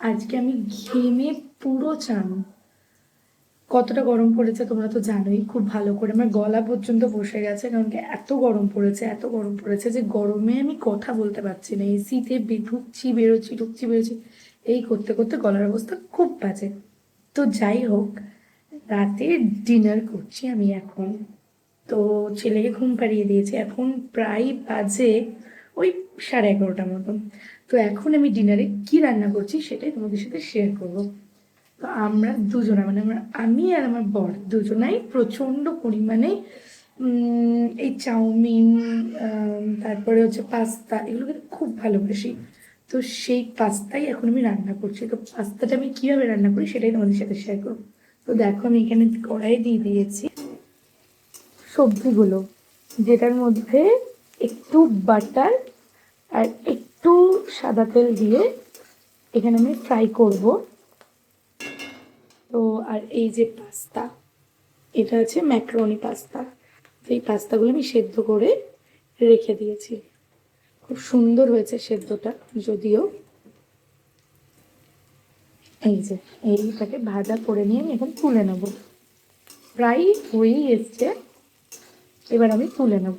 আজকে আমি ঘেমে পুরো চান। কতটা গরম পড়েছে তোমরা তো জানোই খুব ভালো করে, আমার গলা পর্যন্ত বসে গেছে, কারণ কি এত গরম পড়েছে, এত গরম পড়েছে যে গরমে আমি কথা বলতে পারছি না। এসিতে ঢুকছি বেরোচ্ছি, ঢুকছি বেরোচ্ছি, এই করতে করতে গলার অবস্থা খুব বাজে। তো যাই হোক, রাতে ডিনার করছি আমি এখন। তো ছেলেকে ঘুম পাড়িয়ে দিয়েছি, এখন প্রায় বাজে ওই 11:30 মতন। তো এখন আমি ডিনারে কি রান্না করছি সেটাই তোমাদের সাথে শেয়ার করবো। তো আমরা দুজনা মানে আমি আর আমার বর দুজনাই প্রচণ্ড পরিমাণে এই চাউমিন, তারপরে হচ্ছে পাস্তা, এগুলো কিন্তু খুব ভালোবাসি। তো সেই পাস্তাই এখন আমি রান্না করছি। তো পাস্তাটা আমি কীভাবে রান্না করি সেটাই তোমাদের সাথে শেয়ার করবো। তো দেখো আমি এখানে কড়াই দিয়ে দিয়েছি সবজিগুলো, যেটার মধ্যে একটু বাটার আর একটু সাদা তেল দিয়ে এখানে আমি ফ্রাই করব। তো আর এই যে পাস্তা, এটা আছে ম্যাক্রোনি পাস্তা। তো এই পাস্তাগুলো আমি সেদ্ধ করে রেখে দিয়েছি, খুব সুন্দর হয়েছে সেদ্ধটা যদিও। এই যে এইটাকে ভাজা করে নিয়ে আমি এখন তুলে নেব, প্রায় হয়েই এসছে, এবার আমি তুলে নেব।